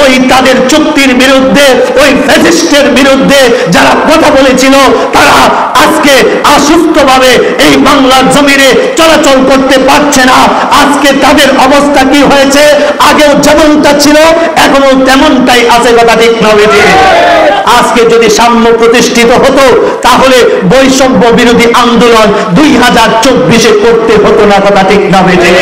ওই তাদের চুক্তির বিরুদ্ধে, ওই ফ্যাসিস্টের বিরুদ্ধে যারা কথা বলেছিল, তারা আজকে অসুস্থভাবে এই বাংলার জমিনে চলাচল করতে পারছে না। আজকে তাদের অবস্থা কি হয়েছে? আগেও যেমনটা ছিল এখনো তেমনটাই আছে, কথা ঠিক না বেঠিক? আজকে যদি সাম্য প্রতিষ্ঠিত হতো তাহলে বৈষম্য বিরোধী আন্দোলন 2024-এ করতে হতো না, কথা ঠিক না বেঠিক?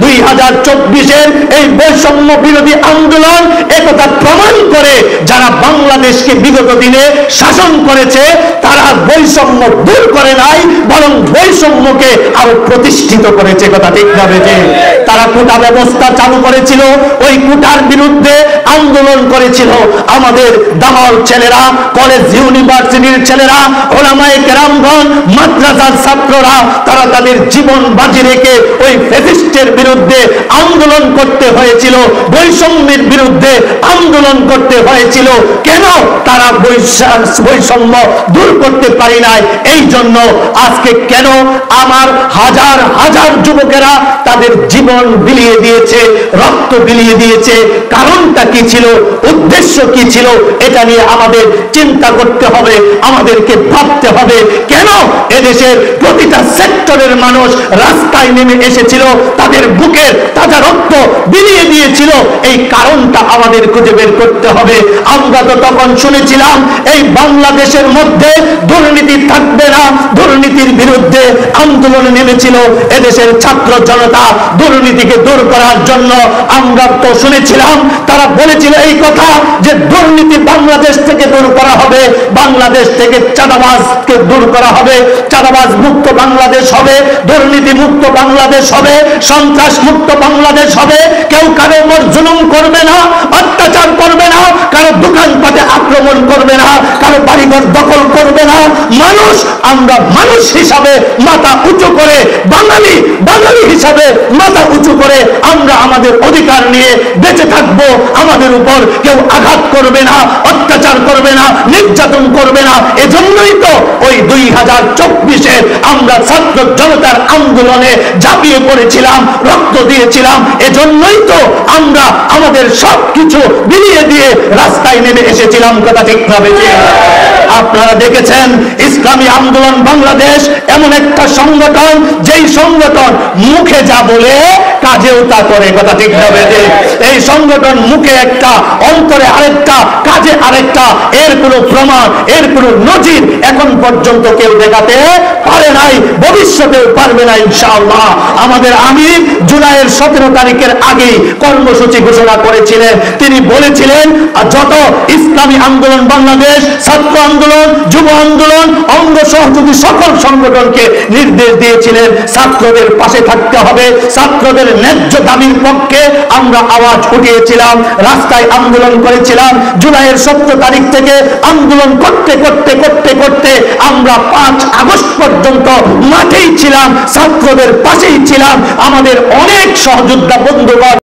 2024-এর এই বৈষম্য বিরোধী আন্দোলন একথা প্রমাণ করে, যারা বাংলাদেশকে বিগত দিনে শাসন করেছে তারা বৈষম্য দূর করে নাই, বরং বৈষম্যকে আরো প্রতিষ্ঠিত করেছে, কথা ঠিক না বেঠিক? তারা কোটা ব্যবস্থা চালু করেছিল, ওই কোটার বিরুদ্ধে আন্দোলন করেছিল আমাদের দামাল ছেলেরা, কলেজ ইউনিভার্সিটির ছেলেরা, ওলামায়ে কেরামগণ, মাদ্রাসার ছাত্ররা, তারা তাদের জীবন বাজি রেখে ওই ফ্যাসিস্টের বিরুদ্ধে আন্দোলন করতে হয়েছিল, বৈষম্যের বিরুদ্ধে আন্দোলন করতে হয়েছিল। কেন তারা বৈষম্য দূর করতে পারি নাই? এই জন্য আজকে কেন আমার হাজার হাজার যুবকেরা তাদের জীবন বিলিয়ে দিয়েছে, রক্ত বিলিয়ে দিয়েছে? কারণটা কি ছিল? উদ্দেশ্য কি ছিল? এটা নিয়ে আমাদের চিন্তা করতে হবে, আমাদেরকে ভাবতে হবে। কেন এদেশের প্রতিটা সেক্টরের মানুষ রাস্তায় নেমে এসেছিল, তাদের বুকের তাজা রক্ত বিলিয়ে দিয়েছিল? এই কারণটা আমাদের খুঁজে বের করতে হবে। আমরা তো তখন শুনেছিলাম এই বাংলাদেশের মধ্যে দুর্নীতি থাকবে না, দুর্নীতির বিরুদ্ধে আন্দোলনে নেমেছিল এদেশের ছাত্র জনতা দুর্নীতিকে দূর করার জন্য। আমরা তো শুনেছিলাম তারা বলেছিল এই কথা যে দুর্নীতি বাংলাদেশ থেকে দূর করা হবে, বাংলাদেশ থেকে চাঁদাবাজকে দূর করা হবে, চাঁদাবাজ মুক্ত বাংলাদেশ হবে, দুর্নীতি মুক্ত বাংলাদেশ হবে, সন্ত্রাস মুক্ত বাংলাদেশ হবে, কেউ কারো উপর জুলুম করবে না, অত্যাচার করবে না, কারো দোকানপাটে আক্রমণ করবে না, কারো বাড়িঘর দখল করবে না। মানুষ, আমরা মানুষ হিসাবে মাথা উঁচু করে, বাঙালি বাঙালি হিসাবে মাথা উঁচু করে আমরা আমাদের অধিকার নিয়ে বেঁচে থাকবো। আমাদের উপর কেউ আঘাত করবে না, অত্যাচার করবে না, নির্যাতন করবে না। এজন্যই তো ওই 2024-এ আমরা ছাত্র জনতার আন্দোলনে ঝাঁপিয়ে পড়েছিলাম, রক্ত দিয়েছিলাম। এজন্যই তো আমরা আমাদের সবকিছু বিলিয়ে দিয়ে রাস্তায় নেমে এসেছিলাম, কথা ঠিক না বেঠিক? আপনারা দেখেছেন ইসলামী আন্দোলন বাংলাদেশ এমন একটা সংগঠন, যেই সংগঠন মুখে যা বলে কাজেও তা করে, কথা ঠিক না বেঠিক? এই সংগঠন মুখে একটা, অন্তরে আরেকটা, কাজে আরেকটা। এর কোনো প্রমাণ, এর কোনো নজির এখন পর্যন্ত কেউ দেখাতে পারে নাই, ভবিষ্যতেও পারবে না ইনশাআল্লাহ। আমাদের আমির জুলাইয়ের 17 তারিখের আগেই কর্মসূচি ঘোষণা করেছিলেন। তিনি বলেছিলেন যত ইসলামী আন্দোলন বাংলাদেশ, ছাত্র আন্দোলন, যুব আন্দোলন, অঙ্গ সহযোগী সকল সংগঠনকে নির্দেশ দিয়েছিলেন ছাত্রদের পাশে থাকতে হবে, ছাত্রদের ন্যায্য দাবির পক্ষে আমরা আওয়াজ উঠিয়েছিলাম, রাস্তায় আন্দোলন করেছিলাম। জুলাইয়ের 17 তারিখ থেকে আন্দোলন করতে করতে করতে করতে আমরা 5 আগস্ট পর্যন্ত মাঠেই ছিলাম, ছাত্রদের পাশেই ছিলাম। আমাদের অনেক সহযোদ্ধা বন্ধুগণ